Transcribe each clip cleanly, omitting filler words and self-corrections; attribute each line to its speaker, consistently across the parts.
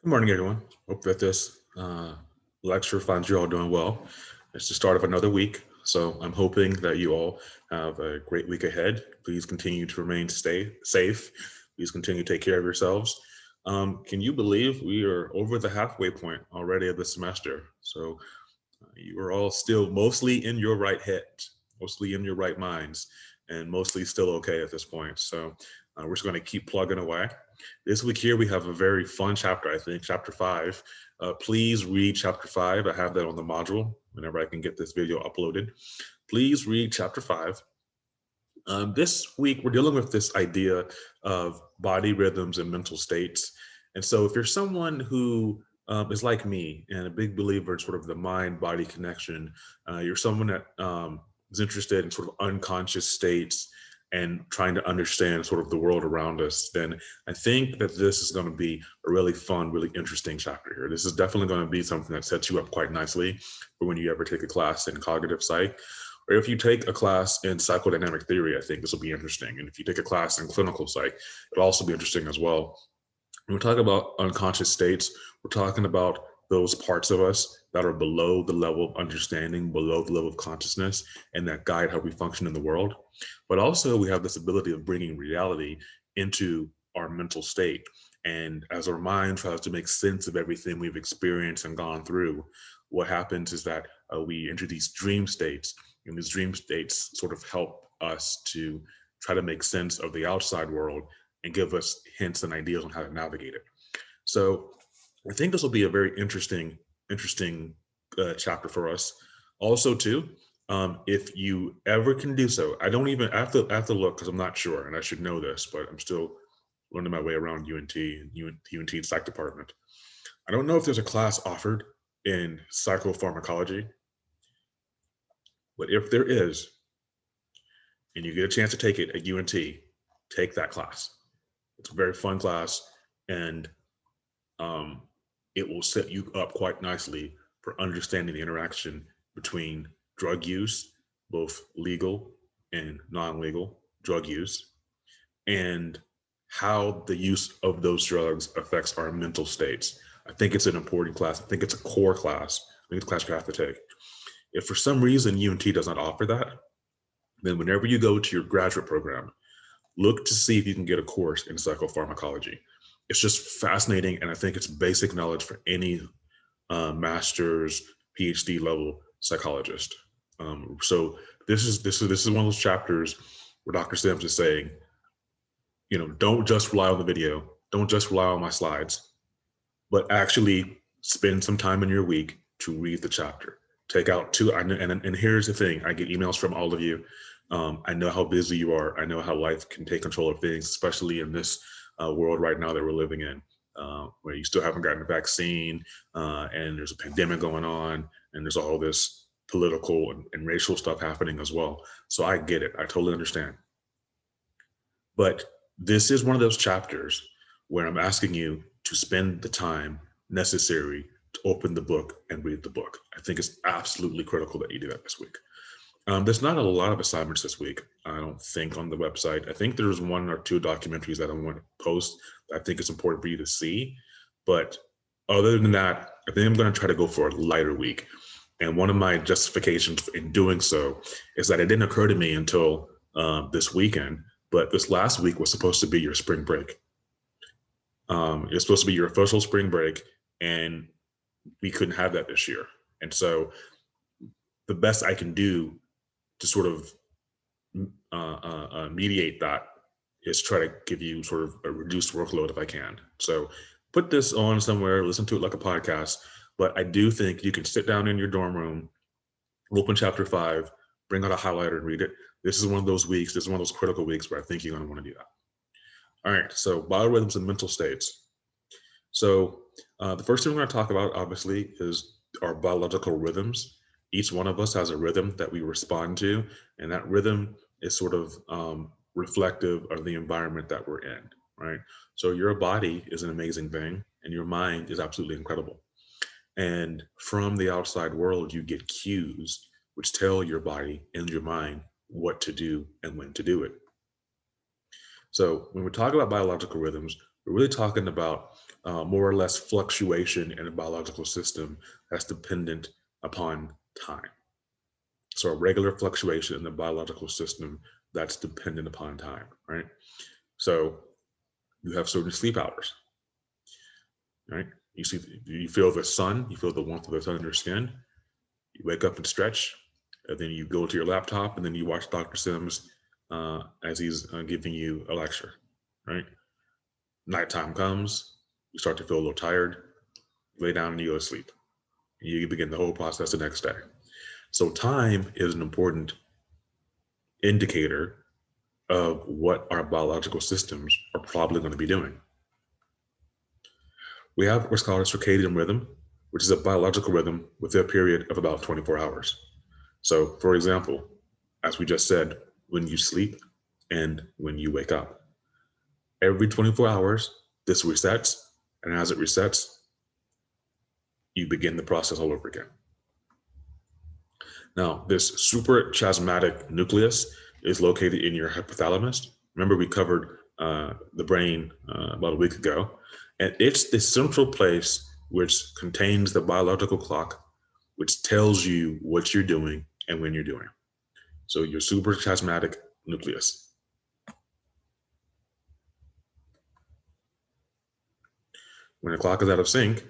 Speaker 1: Good morning, everyone. Hope that this lecture finds you all doing well. It's the start of another week, so I'm hoping that you all have a great week ahead. Please continue to remain stay safe. Please continue to take care of yourselves. Can you believe we are over the halfway point already of the semester? So you are all still mostly in your right head, mostly in your right minds, and mostly still okay at this point. So we're just going to keep plugging away. This week here, we have a very fun chapter, I think, chapter 5. Please read chapter 5. I have that on the module whenever I can get this video uploaded. Please read chapter 5. This week, we're dealing with this idea of body rhythms and mental states. And so if you're someone who is like me and a big believer in sort of the mind-body connection, you're someone that is interested in sort of unconscious states and trying to understand sort of the world around us, then I think that this is going to be a really fun, really interesting chapter here. This is definitely going to be something that sets you up quite nicely for when you ever take a class in cognitive psych. Or if you take a class in psychodynamic theory, I think this will be interesting. And if you take a class in clinical psych, it'll also be interesting as well. When we talk about unconscious states, we're talking about those parts of us that are below the level of understanding, below the level of consciousness, and that guide how we function in the world. But also we have this ability of bringing reality into our mental state. And as our mind tries to make sense of everything we've experienced and gone through, what happens is that we enter these dream states, and these dream states sort of help us to try to make sense of the outside world and give us hints and ideas on how to navigate it. So I think this will be a very interesting chapter for us. Also, too, if you ever can do so, I have to look because I'm not sure, and I should know this, but I'm still learning my way around UNT psych department. I don't know if there's a class offered in psychopharmacology, but if there is, and you get a chance to take it at UNT, take that class. It's a very fun class, and um, it will set you up quite nicely for understanding the interaction between drug use, both legal and non-legal drug use, and how the use of those drugs affects our mental states. I think it's an important class. I think it's a core class. I think it's a class you have to take. If for some reason UNT does not offer that, then whenever you go to your graduate program, look to see if you can get a course in psychopharmacology. It's just fascinating, and I think it's basic knowledge for any master's, PhD level psychologist. So this is one of those chapters where Dr. Sims is saying, don't just rely on the video, don't just rely on my slides, but actually spend some time in your week to read the chapter. Take out two, and here's the thing: I get emails from all of you. I know how busy you are. I know how life can take control of things, especially in this world right now that we're living in, where you still haven't gotten a vaccine, and there's a pandemic going on, and there's all this political and racial stuff happening as well. So I get it. I totally understand. But this is one of those chapters where I'm asking you to spend the time necessary to open the book and read the book. I think it's absolutely critical that you do that this week. There's not a lot of assignments this week, I don't think, on the website. I think there's one or two documentaries that I want to post that I think it's important for you to see. But other than that, I think I'm going to try to go for a lighter week. And one of my justifications in doing so is that it didn't occur to me until this weekend, but this last week was supposed to be your spring break. It's supposed to be your official spring break, and we couldn't have that this year. And so the best I can do to sort of mediate that is try to give you sort of a reduced workload if I can. So put this on somewhere, listen to it like a podcast. But I do think you can sit down in your dorm room, open chapter 5, bring out a highlighter and read it. This is one of those weeks. This is one of those critical weeks where I think you're going to want to do that. All right. So biorhythms and mental states. So the first thing we're going to talk about, obviously, is our biological rhythms. Each one of us has a rhythm that we respond to, and that rhythm is sort of reflective of the environment that we're in, right? So your body is an amazing thing, and your mind is absolutely incredible. And from the outside world, you get cues which tell your body and your mind what to do and when to do it. So when we talk about biological rhythms, we're really talking about more or less fluctuation in a biological system that's dependent upon time. So a regular fluctuation in the biological system that's dependent upon time, right? So you have certain sleep hours, right? You feel the sun, you feel the warmth of the sun on your skin. You wake up and stretch, and then you go to your laptop, and then you watch Dr. Sims as he's giving you a lecture, right? Nighttime comes, you start to feel a little tired, you lay down and you go to sleep. And you begin the whole process the next day. So time is an important indicator of what our biological systems are probably going to be doing. We have what's called a circadian rhythm, which is a biological rhythm with a period of about 24 hours. So, for example, as we just said, when you sleep and when you wake up, every 24 hours, this resets. And as it resets, you begin the process all over again. Now, this suprachiasmatic nucleus is located in your hypothalamus. Remember, we covered the brain about a week ago, and it's the central place which contains the biological clock, which tells you what you're doing and when you're doing. So your suprachiasmatic nucleus. When the clock is out of sync,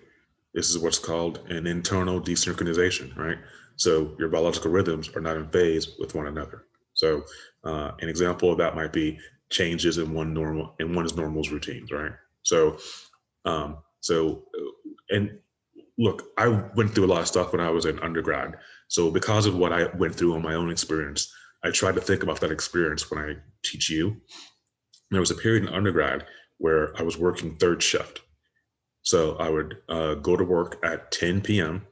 Speaker 1: this is what's called an internal desynchronization, right? So your biological rhythms are not in phase with one another. So an example of that might be changes in one's normal's routines, right? So and look, I went through a lot of stuff when I was in undergrad. So because of what I went through on my own experience, I tried to think about that experience when I teach you. There was a period in undergrad where I was working third shift. So I would go to work at 10 p.m.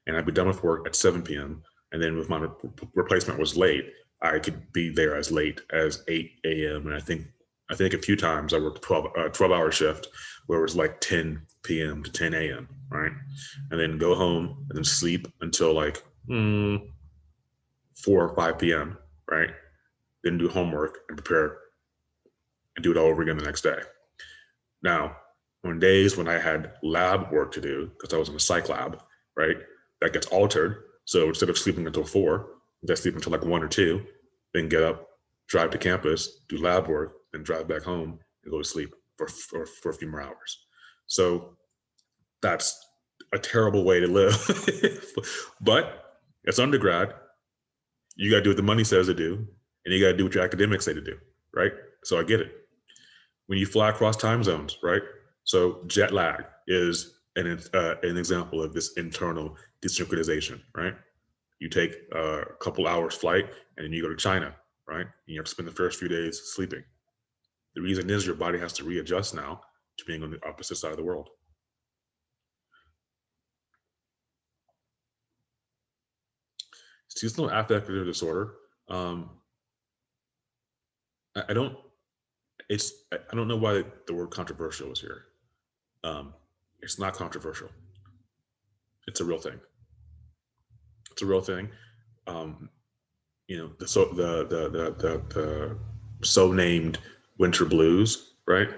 Speaker 1: and I'd be done with work at 7 p.m. And then if my replacement was late, I could be there as late as 8 a.m. And I think a few times I worked 12-hour shift where it was like 10 p.m. to 10 a.m. Right, and then go home and then sleep until like 4 or 5 p.m. Right, then do homework and prepare and do it all over again the next day. Now, on days when I had lab work to do, because I was in a psych lab, right, that gets altered. So instead of sleeping until 4, I sleep until like 1 or 2, then get up, drive to campus, do lab work, then drive back home and go to sleep for a few more hours. So that's a terrible way to live. But as undergrad, you got to do what the money says to do, and you got to do what your academics say to do, right? So I get it. When you fly across time zones, right? So jet lag is an example of this internal desynchronization, right? You take a couple hours flight and then you go to China, right? And you have to spend the first few days sleeping. The reason is your body has to readjust now to being on the opposite side of the world. Seasonal affective disorder. I don't. I don't know why the word controversial is here. It's not controversial. It's a real thing. It's a real thing. Um, the so named winter blues, right?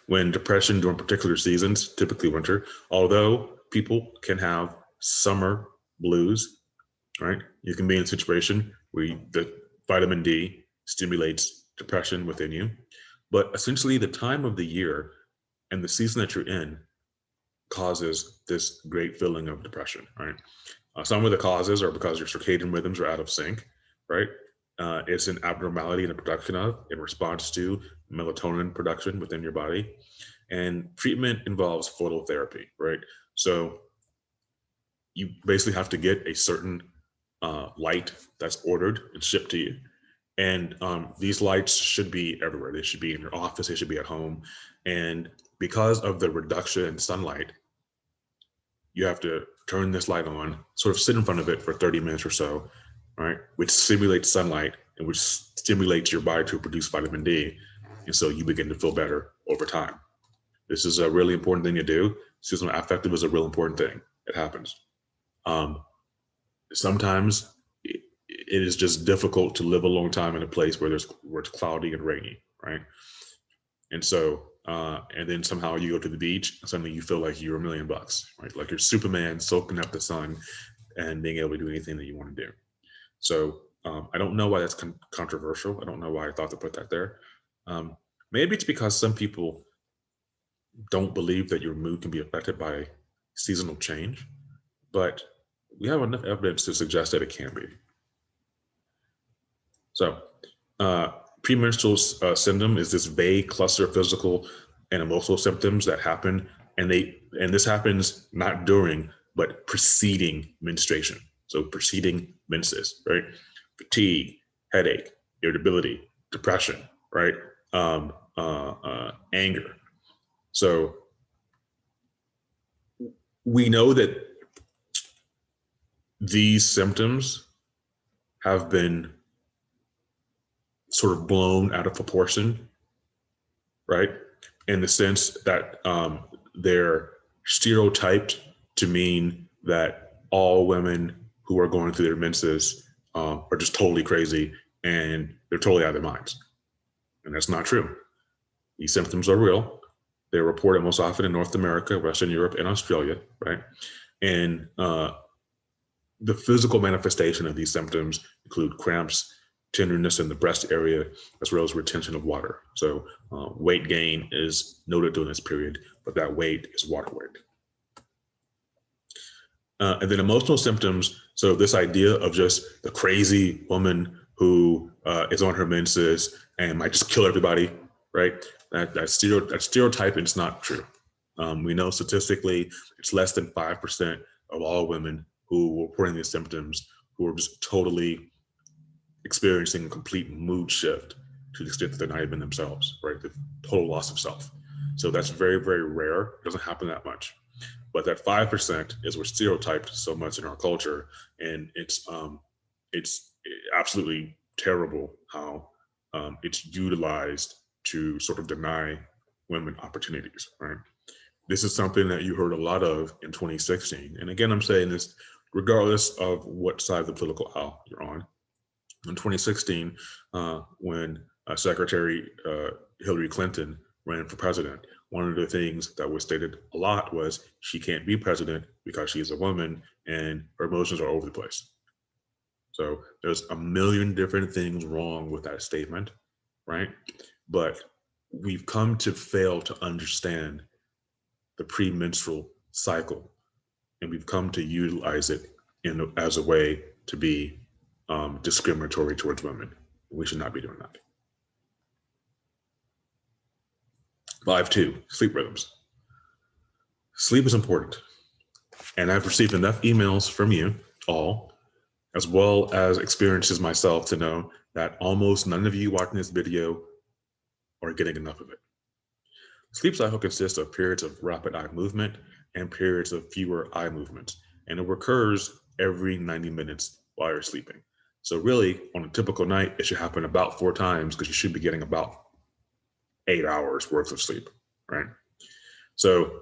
Speaker 1: When depression during particular seasons, typically winter, although people can have summer blues, right? You can be in a situation where the vitamin D stimulates depression within you, but essentially the time of the year and the season that you're in causes this great feeling of depression, right? Some of the causes are because your circadian rhythms are out of sync, right? It's an abnormality in the production of, in response to melatonin production within your body. And treatment involves phototherapy, right? So you basically have to get a certain light that's ordered and shipped to you. And these lights should be everywhere. They should be in your office, they should be at home. And because of the reduction in sunlight, you have to turn this light on, sort of sit in front of it for 30 minutes or so, right? Which simulates sunlight and which stimulates your body to produce vitamin D. And so you begin to feel better over time. This is a really important thing to do. Seasonal affective is a real important thing. It happens. Sometimes it is just difficult to live a long time in a place where it's cloudy and rainy, right? And so, and then somehow you go to the beach and suddenly you feel like you're $1,000,000, right? Like you're Superman soaking up the sun and being able to do anything that you want to do. So I don't know why that's controversial. I don't know why I thought to put that there. Um, Maybe it's because some people don't believe that your mood can be affected by seasonal change, but we have enough evidence to suggest that it can be. So, uh, premenstrual syndrome is this vague cluster of physical and emotional symptoms that happen, and this happens not during but preceding menstruation. So, preceding menses, right? Fatigue, headache, irritability, depression, right? Anger. So, we know that these symptoms have been sort of blown out of proportion, right? In the sense that they're stereotyped to mean that all women who are going through their menses are just totally crazy and they're totally out of their minds. And that's not true. These symptoms are real. They're reported most often in North America, Western Europe, and Australia, right? And the physical manifestation of these symptoms include cramps, tenderness in the breast area, as well as retention of water. So weight gain is noted during this period, but that weight is water weight. And then emotional symptoms. So this idea of just the crazy woman who is on her menses and might just kill everybody, right? That stereotype is not true. We know statistically it's less than 5% of all women who were reporting these symptoms who are just totally experiencing a complete mood shift to the extent that they're not even themselves, right? The total loss of self. So that's very, very rare. It doesn't happen that much. But that 5% is we're stereotyped so much in our culture, and it's absolutely terrible how it's utilized to sort of deny women opportunities, right? This is something that you heard a lot of in 2016. And again, I'm saying this regardless of what side of the political aisle you're on. In 2016, when Secretary Hillary Clinton ran for president, one of the things that was stated a lot was she can't be president because she is a woman and her emotions are over the place. So there's a million different things wrong with that statement, right? But we've come to fail to understand the premenstrual cycle, and we've come to utilize it as a way to be discriminatory towards women. We should not be doing that. 5.2, sleep rhythms. Sleep is important. And I've received enough emails from you all, as well as experiences myself, to know that almost none of you watching this video are getting enough of it. Sleep cycle consists of periods of rapid eye movement and periods of fewer eye movements, and it recurs every 90 minutes while you're sleeping. So really, on a typical night, it should happen about 4 times because you should be getting about 8 hours worth of sleep, right? So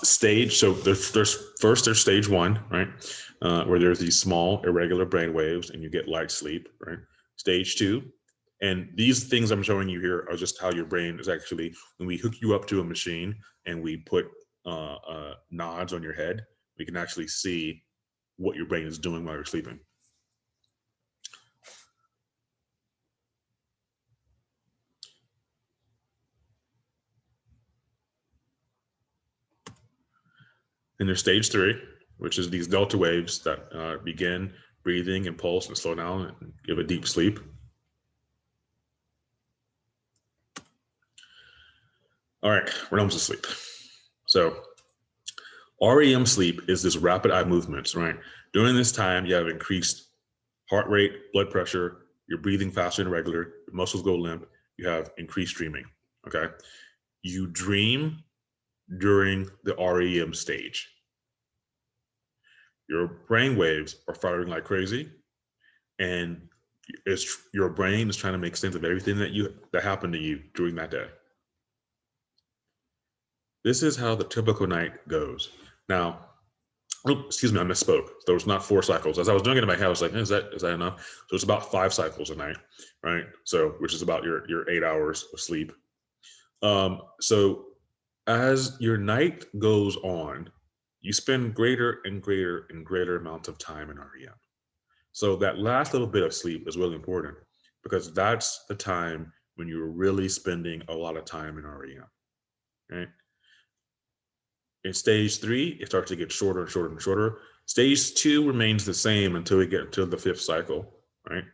Speaker 1: stage, so there's stage 1, right? Where there's these small irregular brain waves and you get light sleep, right? Stage 2, and these things I'm showing you here are just how your brain is actually, when we hook you up to a machine and we put nods on your head, we can actually see what your brain is doing while you're sleeping. And there's stage 3, which is these delta waves that begin breathing and pulse and slow down and give a deep sleep. All right, realms of sleep. So REM sleep is this rapid eye movements, right? During this time, you have increased heart rate, blood pressure, you're breathing faster and regular, your muscles go limp, you have increased dreaming, okay? You dream during the REM stage. Your brain waves are firing like crazy, and your brain is trying to make sense of everything that happened to you during that day. This is how the typical night goes. Now, Oh, excuse me, I misspoke. There was not 4 cycles. As I was doing it in my head, I was like, is that enough? So it's about 5 cycles a night, right? So which is about your 8 hours of sleep. So as your night goes on, you spend greater and greater and greater amounts of time in REM. So that last little bit of sleep is really important because that's the time when you're really spending a lot of time in REM, right? In stage 3, it starts to get shorter and shorter and shorter. Stage 2 remains the same until we get to the 5th cycle, right?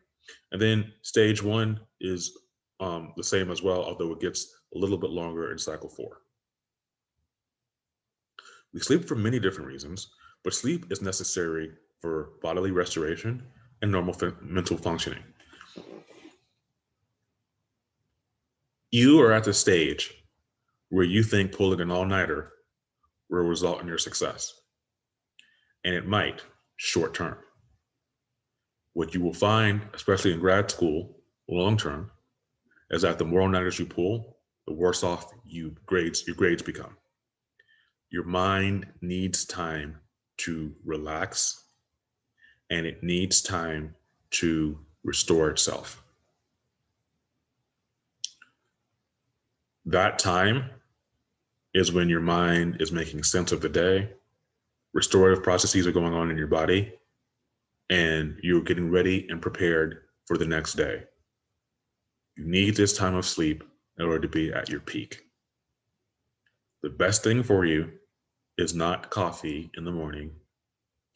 Speaker 1: And then stage 1 is the same as well, although it gets a little bit longer in cycle 4. We sleep for many different reasons, but sleep is necessary for bodily restoration and normal mental functioning. You are at the stage where you think pulling an all-nighter will result in your success, and it might short term. What you will find, especially in grad school, long term, is that the more all-nighters you pull, the worse off your grades become. Your mind needs time to relax, and it needs time to restore itself. That time is when your mind is making sense of the day, restorative processes are going on in your body, and you're getting ready and prepared for the next day. You need this time of sleep in order to be at your peak. The best thing for you is not coffee in the morning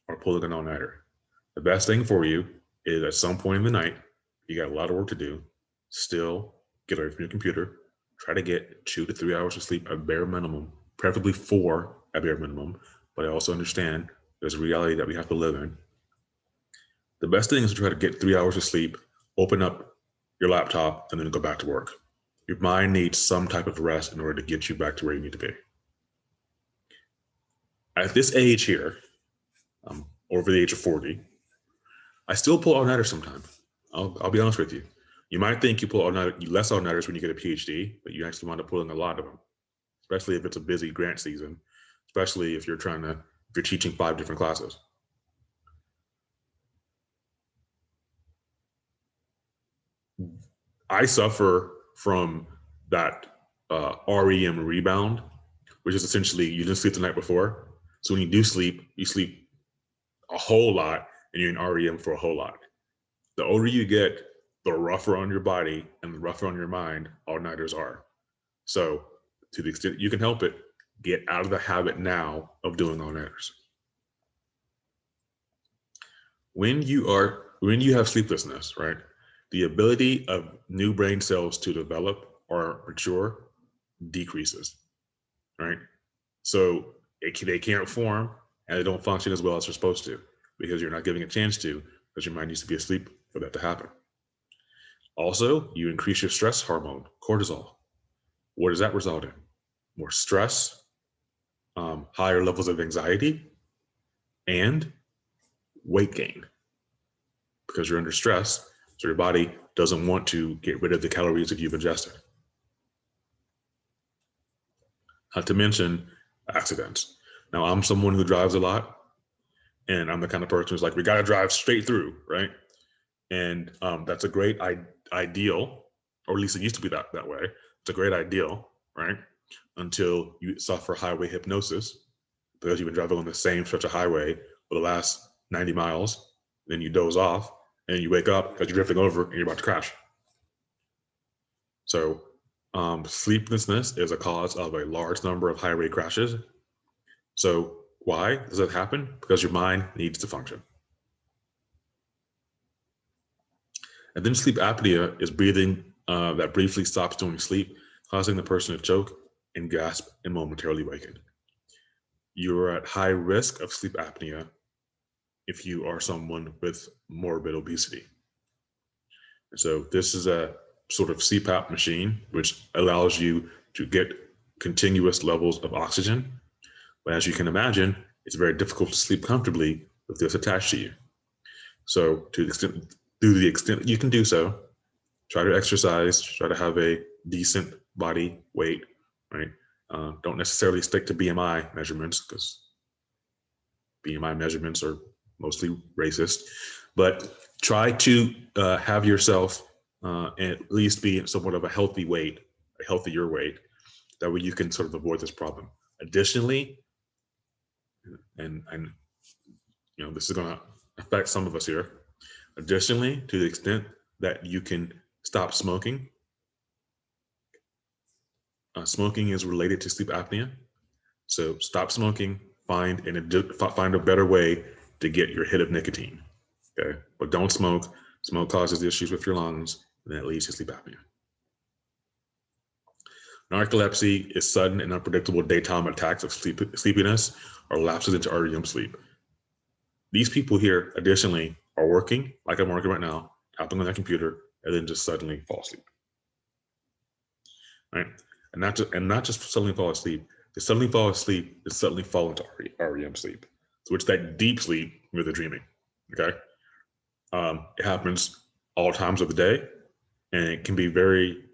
Speaker 1: or pulling an all-nighter. The best thing for you is at some point in the night, you got a lot of work to do, still get away from your computer, try to get 2 to 3 hours of sleep at bare minimum, preferably 4 at bare minimum, but I also understand there's a reality that we have to live in. The best thing is to try to get 3 hours of sleep, open up your laptop, and then go back to work. Your mind needs some type of rest in order to get you back to where you need to be. At this age here, I'm over the age of 40, I still pull all-nighters sometimes. I'll be honest with you. You might think you pull less all-nighters when you get a PhD, but you actually wind up pulling a lot of them, especially if it's a busy grant season, especially if you're teaching 5 different classes. I suffer from that REM rebound, which is essentially you didn't sleep the night before. So when you sleep a whole lot and you're in REM for a whole lot. The older you get, the rougher on your body and the rougher on your mind all-nighters are. So to the extent you can help it, get out of the habit now of doing all-nighters. When you have sleeplessness, right, the ability of new brain cells to develop or mature decreases, right? So they can't form and they don't function as well as they're supposed to because you're not giving a chance to, because your mind needs to be asleep for that to happen. Also, you increase your stress hormone, cortisol. What does that result in? More stress, higher levels of anxiety, and weight gain because you're under stress. So your body doesn't want to get rid of the calories that you've ingested. Not to mention accidents. Now, I'm someone who drives a lot, and I'm the kind of person who's like, we got to drive straight through, right? And that's a great ideal, or at least it used to be that way. It's a great ideal, right? Until you suffer highway hypnosis because you've been driving on the same stretch of highway for the last 90 miles. Then you doze off and you wake up because you're drifting over and you're about to crash. So sleeplessness is a cause of a large number of highway crashes. So why does that happen? Because your mind needs to function. And then sleep apnea is breathing that briefly stops during sleep, causing the person to choke and gasp and momentarily waken. You are at high risk of sleep apnea if you are someone with morbid obesity. And so this is a sort of CPAP machine, which allows you to get continuous levels of oxygen. But as you can imagine, it's very difficult to sleep comfortably with this attached to you. So to the extent you can do so, try to exercise, try to have a decent body weight, right? Don't necessarily stick to BMI measurements because BMI measurements are mostly racist, but try to have yourself at least be somewhat of a healthy weight, a healthier weight. That way you can sort of avoid this problem. Additionally, and this is going to affect some of us here. Additionally, to the extent that you can stop smoking, smoking is related to sleep apnea. So stop smoking, find a better way to get your hit of nicotine. Okay, but don't smoke. Smoke causes issues with your lungs, and that leads to sleep apnea. Narcolepsy is sudden and unpredictable daytime attacks of sleepiness or lapses into REM sleep. These people here, additionally, are working like I'm working right now, tapping on their computer, and then just suddenly fall asleep. Right, and not just suddenly fall asleep. They suddenly fall asleep. They suddenly fall into REM sleep. So it's that deep sleep where they're dreaming. Okay, it happens all times of the day, and it can be very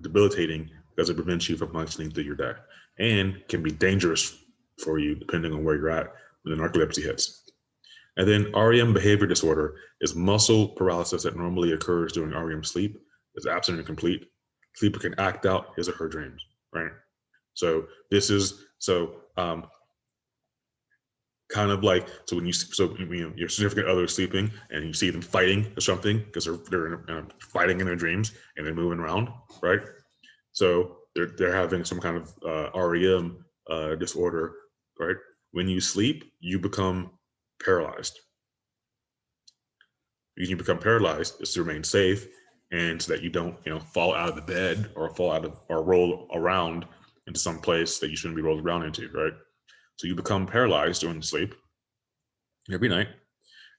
Speaker 1: debilitating because it prevents you from functioning through your day, and can be dangerous for you depending on where you're at when the narcolepsy hits. And then REM behavior disorder is muscle paralysis that normally occurs during REM sleep, is absent and complete. Sleeper can act out his or her dreams, right? So this is kind of like, so when your significant other is sleeping and you see them fighting or something because they're fighting in their dreams and they're moving around, right? So they're having some kind of REM disorder, right? When you sleep, you become paralyzed. You become paralyzed is to remain safe and so that you don't fall out of the bed or roll around into some place that you shouldn't be rolled around into, right? So you become paralyzed during sleep every night.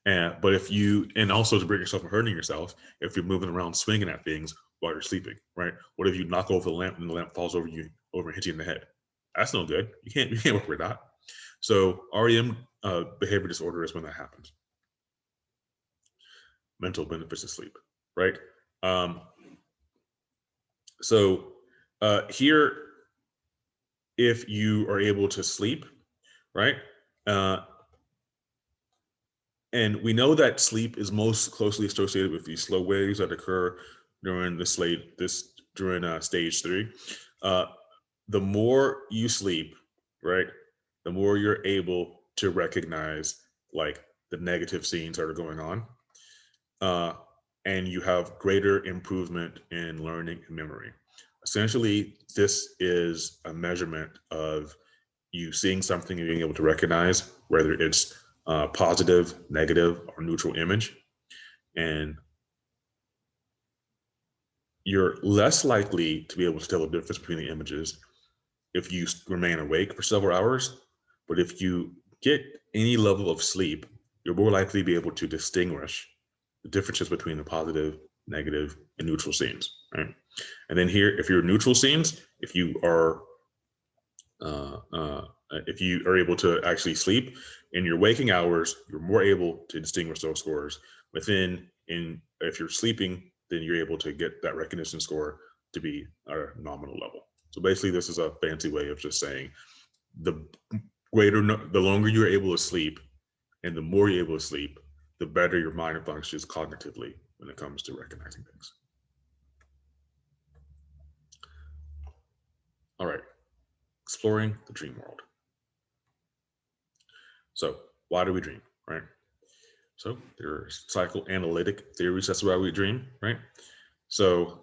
Speaker 1: But and also to prevent yourself from hurting yourself, if you're moving around swinging at things while you're sleeping, right? What if you knock over the lamp and the lamp falls over and hits you in the head? That's no good. You can't work with that. So REM behavior disorder is when that happens. Mental benefits of sleep, right? So here, if you are able to sleep, right? And we know that sleep is most closely associated with these slow waves that occur during stage 3. The more you sleep, right, the more you're able to recognize like the negative scenes that are going on, and you have greater improvement in learning and memory. Essentially, this is a measurement of you seeing something and being able to recognize whether it's positive, negative, or neutral image. And you're less likely to be able to tell the difference between the images if you remain awake for several hours. But if you get any level of sleep, you're more likely to be able to distinguish the differences between the positive, negative, and neutral scenes, right? And then here, if you're neutral scenes, if you are able to actually sleep in your waking hours, you're more able to distinguish those scores. If you're sleeping, then you're able to get that recognition score to be a nominal level. So basically, this is a fancy way of just saying the longer you're able to sleep and the more you're able to sleep, the better your mind functions cognitively when it comes to recognizing things. All right, exploring the dream world. So why do we dream, right? So there are psychoanalytic theories. That's why we dream, right? So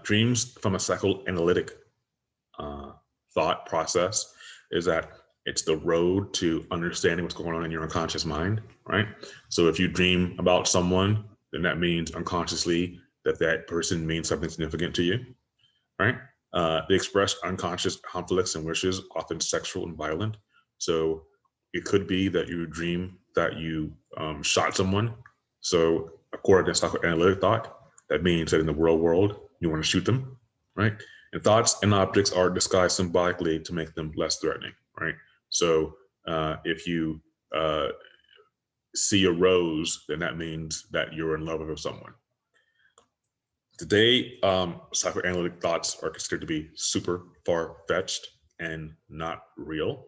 Speaker 1: dreams from a psychoanalytic thought process is that it's the road to understanding what's going on in your unconscious mind, right? So if you dream about someone, then that means unconsciously that person means something significant to you, right? They express unconscious conflicts and wishes, often sexual and violent. So it could be that you dream that you shot someone. So according to psychoanalytic thought, that means that in the real world, you want to shoot them, right? And thoughts and objects are disguised symbolically to make them less threatening, right? So if you see a rose, then that means that you're in love with someone. Today, psychoanalytic thoughts are considered to be super far-fetched and not real.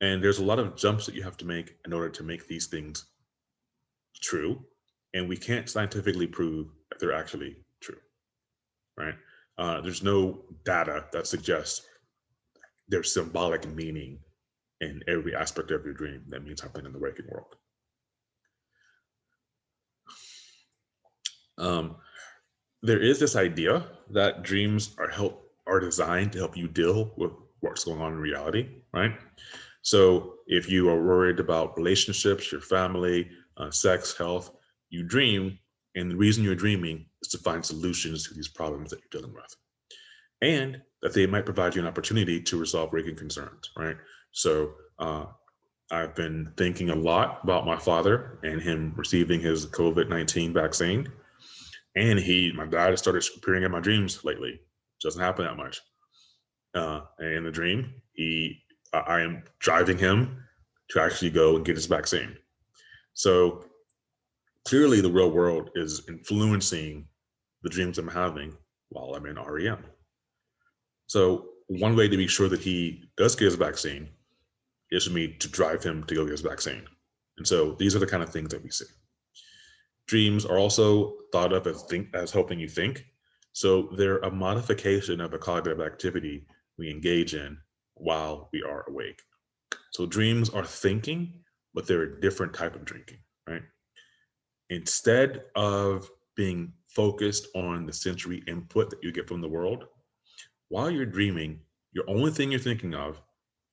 Speaker 1: And there's a lot of jumps that you have to make in order to make these things true. And we can't scientifically prove that they're actually true, right? There's no data that suggests there's symbolic meaning in every aspect of your dream that means something in the waking world. There is this idea that dreams are designed to help you deal with what's going on in reality, right? So if you are worried about relationships, your family, sex, health, you dream, and the reason you're dreaming is to find solutions to these problems that you're dealing with, and that they might provide you an opportunity to resolve waking concerns, right? So I've been thinking a lot about my father and him receiving his COVID-19 vaccine. And my dad has started appearing in my dreams lately. It doesn't happen that much. And in the dream, I am driving him to actually go and get his vaccine. So clearly the real world is influencing the dreams I'm having while I'm in REM. So one way to be sure that he does get his vaccine is for me to drive him to go get his vaccine. And so these are the kind of things that we see. Dreams are also thought of as helping you think. So they're a modification of a cognitive activity we engage in while we are awake. So dreams are thinking, but they're a different type of drinking, right? Instead of being focused on the sensory input that you get from the world, while you're dreaming, your only thing you're thinking of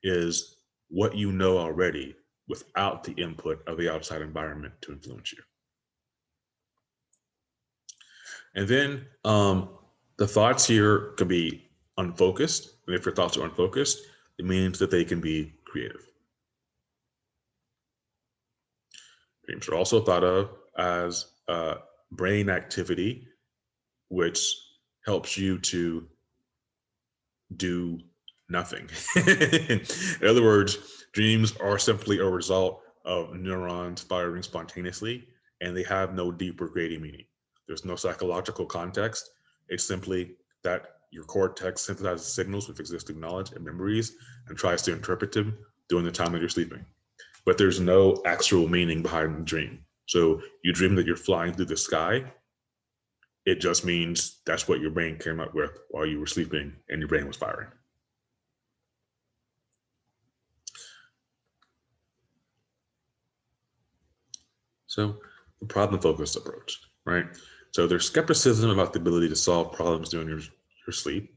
Speaker 1: is what you know already without the input of the outside environment to influence you. And then the thoughts here can be unfocused. And if your thoughts are unfocused, it means that they can be creative. Dreams are also thought of as brain activity, which helps you to do nothing. In other words, dreams are simply a result of neurons firing spontaneously, and they have no deeper grading meaning. There's no psychological context. It's simply that your cortex synthesizes signals with existing knowledge and memories and tries to interpret them during the time that you're sleeping. But there's no actual meaning behind the dream. So you dream that you're flying through the sky. It just means that's what your brain came up with while you were sleeping and your brain was firing. So the problem-focused approach, right? So there's skepticism about the ability to solve problems during your sleep.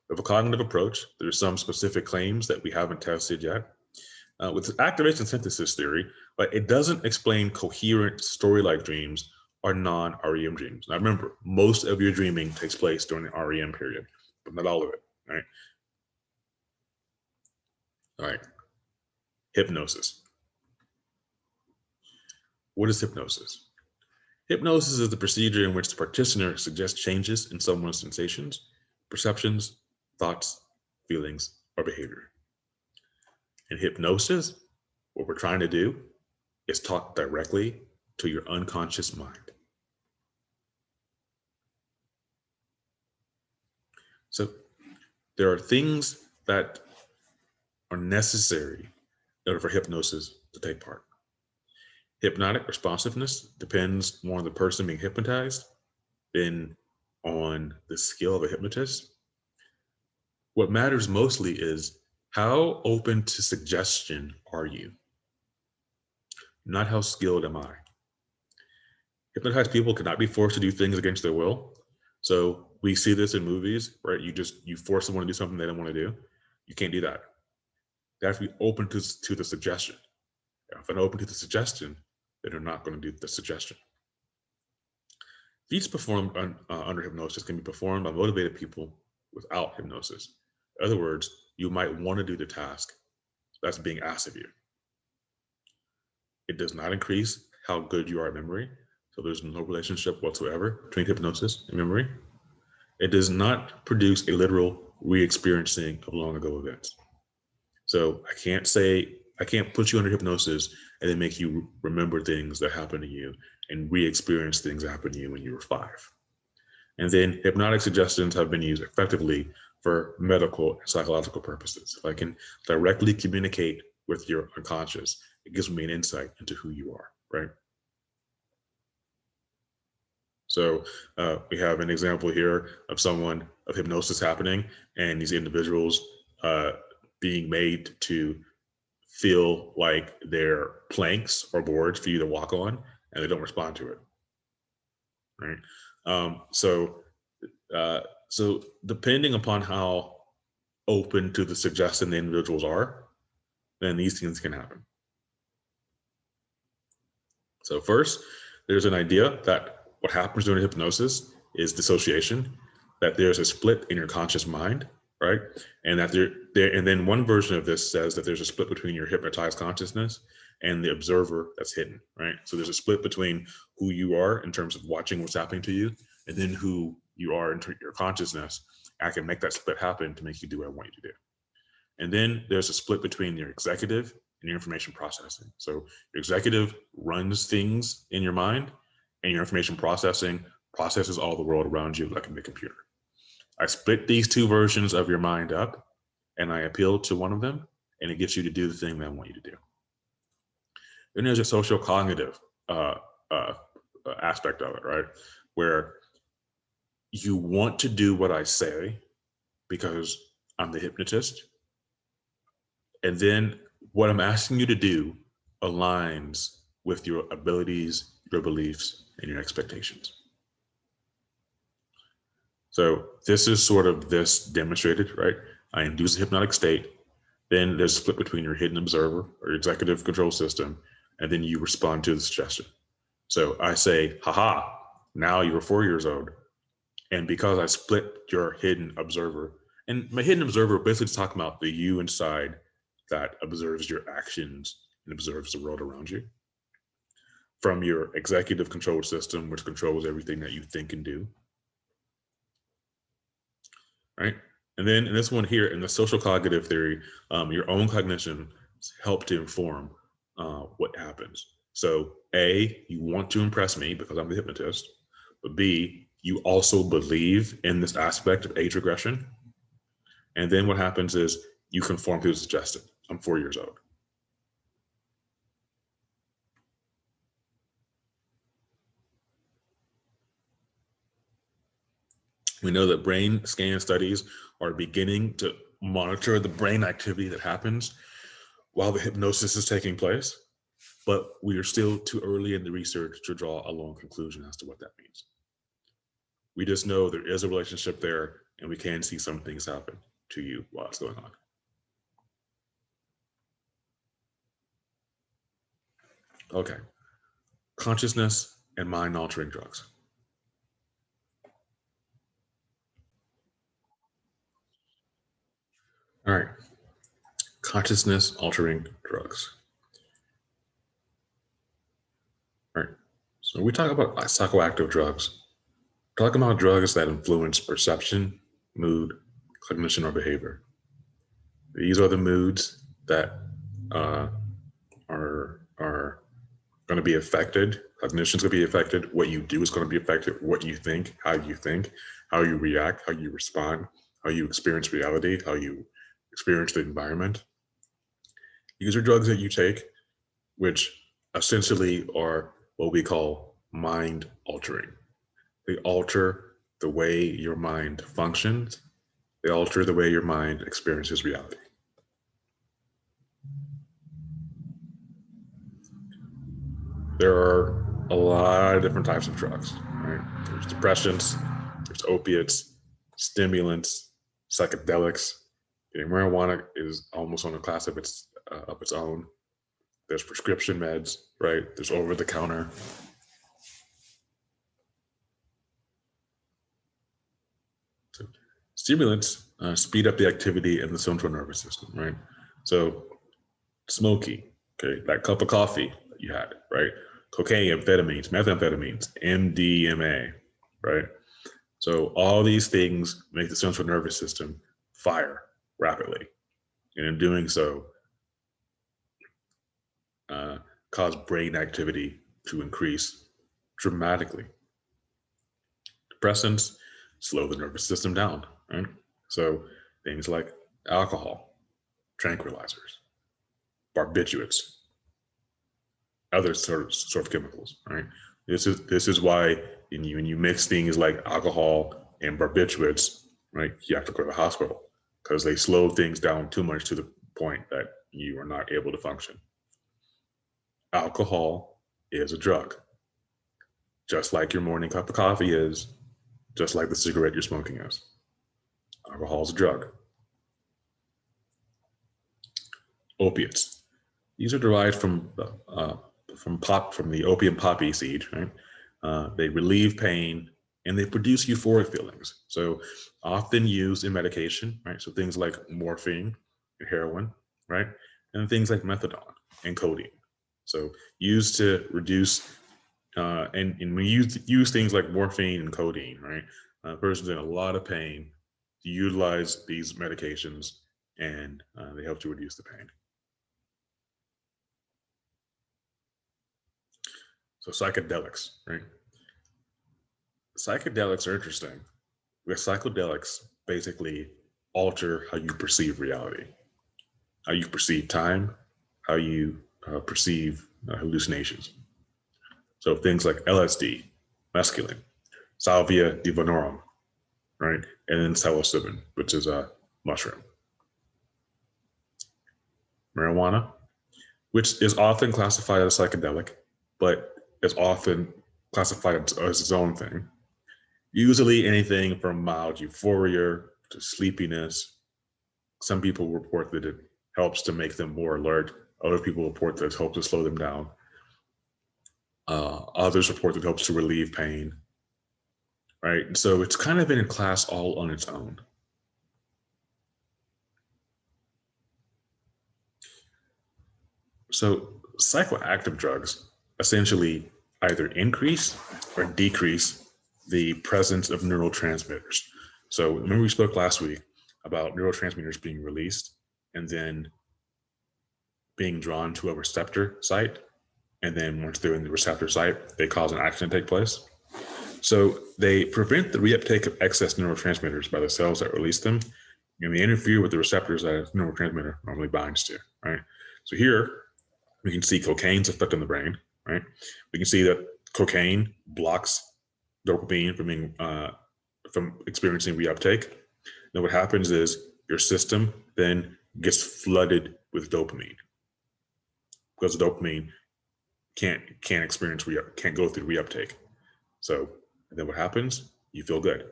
Speaker 1: With a cognitive approach, there's some specific claims that we haven't tested yet. With activation synthesis theory, but it doesn't explain coherent story-like dreams or non-REM dreams. Now remember, most of your dreaming takes place during the REM period, but not all of it, right? All right, hypnosis. What is hypnosis? Hypnosis is the procedure in which the practitioner suggests changes in someone's sensations, perceptions, thoughts, feelings, or behavior. In hypnosis, what we're trying to do is talk directly to your unconscious mind. So there are things that are necessary in order for hypnosis to take part. Hypnotic responsiveness depends more on the person being hypnotized than on the skill of a hypnotist. What matters mostly is how open to suggestion are you, not how skilled am I. Hypnotized people cannot be forced to do things against their will. So we see this in movies, right? You force someone to do something they don't want to do. You can't do that. They have to be open to the suggestion. If they're open to the suggestion, then they're not going to do the suggestion. Feats performed under hypnosis can be performed by motivated people without hypnosis. In other words, you might want to do the task that's being asked of you. It does not increase how good you are at memory. So there's no relationship whatsoever between hypnosis and memory. It does not produce a literal re-experiencing of long ago events. So I can't put you under hypnosis and then make you remember things that happened to you and re-experience things that happened to you when you were 5. And then hypnotic suggestions have been used effectively for medical and psychological purposes. If I can directly communicate with your unconscious. It gives me an insight into who you are, right? So we have an example here of hypnosis happening, and these individuals being made to feel like they're planks or boards for you to walk on, and they don't respond to it, right? Um, so, uh, so depending upon how open to the suggestion the individuals are, then these things can happen. So first, there's an idea that what happens during hypnosis is dissociation, that there's a split in your conscious mind, right? And that and then one version of this says that there's a split between your hypnotized consciousness and the observer that's hidden, right? So there's a split between who you are in terms of watching what's happening to you, and then who you are in your consciousness. I can make that split happen to make you do what I want you to do. And then there's a split between your executive and your information processing. So your executive runs things in your mind, and your information processing processes all the world around you like a big computer. I split these two versions of your mind up, and I appeal to one of them, and it gets you to do the thing that I want you to do. Then there's a social cognitive aspect of it, right? Where you want to do what I say because I'm the hypnotist. And then what I'm asking you to do aligns with your abilities, your beliefs, and your expectations. So this is sort of this demonstrated, right? I induce a hypnotic state. Then there's a split between your hidden observer or your executive control system, and then you respond to the suggestion. So I say, haha, now you're 4 years old. And because I split your hidden observer, and my hidden observer basically is talking about the you inside that observes your actions and observes the world around you, from your executive control system, which controls everything that you think and do, right? And then in this one here, in the social cognitive theory, your own cognition help to inform what happens. So A, you want to impress me because I'm the hypnotist, but B, you also believe in this aspect of age regression. And then what happens is you conform to the suggestion. I'm 4 years old. We know that brain scan studies are beginning to monitor the brain activity that happens while the hypnosis is taking place, but we are still too early in the research to draw a long conclusion as to what that means. We just know there is a relationship there, and we can see some things happen to you while it's going on. Okay, consciousness and mind altering drugs. All right, consciousness altering drugs. All right, so when we talk about psychoactive drugs, we're talking about drugs that influence perception, mood, cognition, or behavior. These are the moods that are going to be affected. Cognition is going to be affected. What you do is going to be affected. What you think, how you react, how you respond, how you experience reality, how you experience the environment. These are drugs that you take, which essentially are what we call mind altering. They alter the way your mind functions. They alter the way your mind experiences reality. There are a lot of different types of drugs, right? There's depressants, there's opiates, stimulants, psychedelics. Marijuana is almost on a class of its own. There's prescription meds, right? There's over the counter. So stimulants speed up the activity in the central nervous system, right? So smoky, okay, that cup of coffee that you had, right? Cocaine, amphetamines, methamphetamines, MDMA, right? So all these things make the central nervous system fire rapidly. And in doing so, cause brain activity to increase dramatically. Depressants slow the nervous system down, right? So things like alcohol, tranquilizers. barbiturates, other sort of chemicals, right? This is why when you mix things like alcohol and barbiturates, right, you have to go to the hospital because they slow things down too much to the point that you are not able to function. Alcohol is a drug, just like your morning cup of coffee is, just like the cigarette you're smoking is. Alcohol is a drug. Opiates. These are derived from the opium poppy seed, right? They relieve pain and they produce euphoric feelings. So often used in medication, right? So things like morphine and heroin, right? And things like methadone and codeine. So used to reduce, and when you use things like morphine and codeine, right? A person's in a lot of pain. You utilize these medications and they help to reduce the pain. So psychedelics, right? Psychedelics are interesting because psychedelics basically alter how you perceive reality, how you perceive time, how you perceive hallucinations. So things like LSD, mescaline, salvia divinorum, right? And then psilocybin, which is a mushroom. Marijuana, which is often classified as psychedelic, but is often classified as its own thing. Usually anything from mild euphoria to sleepiness. Some people report that it helps to make them more alert. Other people report that it helps to slow them down. Others report that it helps to relieve pain, right? And so it's kind of in a class all on its own. So psychoactive drugs essentially either increase or decrease the presence of neurotransmitters. So remember we spoke last week about neurotransmitters being released and then being drawn to a receptor site. And then once they're in the receptor site, they cause an action to take place. So they prevent the reuptake of excess neurotransmitters by the cells that release them, and they interfere with the receptors that a neurotransmitter normally binds to, right? So here we can see cocaine's effect on the brain, right? We can see that cocaine blocks dopamine from experiencing reuptake. Then what happens is your system then gets flooded with dopamine because dopamine can't go through reuptake. So then what happens? You feel good.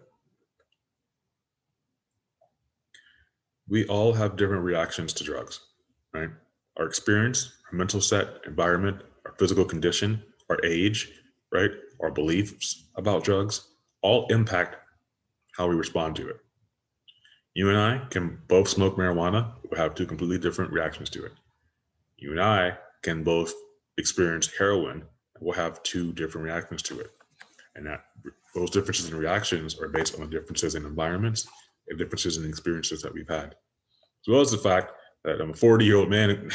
Speaker 1: We all have different reactions to drugs, right? Our experience, our mental set, environment, our physical condition, our age, right? Our beliefs about drugs all impact how we respond to it. You and I can both smoke marijuana, but have two completely different reactions to it. You and I can both experience heroin, and we'll have two different reactions to it. And those differences in reactions are based on the differences in environments and differences in experiences that we've had. As well as the fact that I'm a 40-year-old man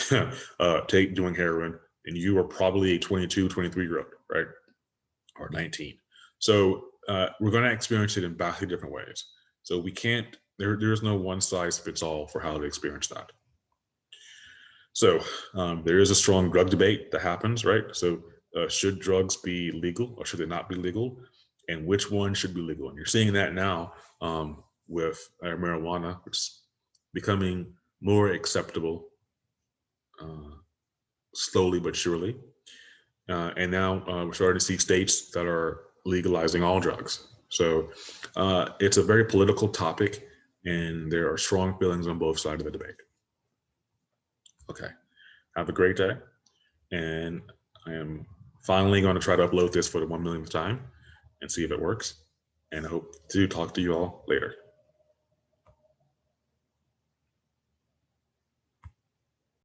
Speaker 1: doing heroin, and you are probably a 22, 23-year-old, right? Or 19. So we're going to experience it in vastly different ways. So we can't, there's no one size fits all for how to experience that. So there is a strong drug debate that happens, right? So should drugs be legal or should they not be legal? And which one should be legal? And you're seeing that now with marijuana, which is becoming more acceptable slowly but surely. And now we're starting to see states that are legalizing all drugs. So it's a very political topic, and there are strong feelings on both sides of the debate. Okay, have a great day. And I am finally going to try to upload this for the 1 millionth time and see if it works. And I hope to talk to you all later.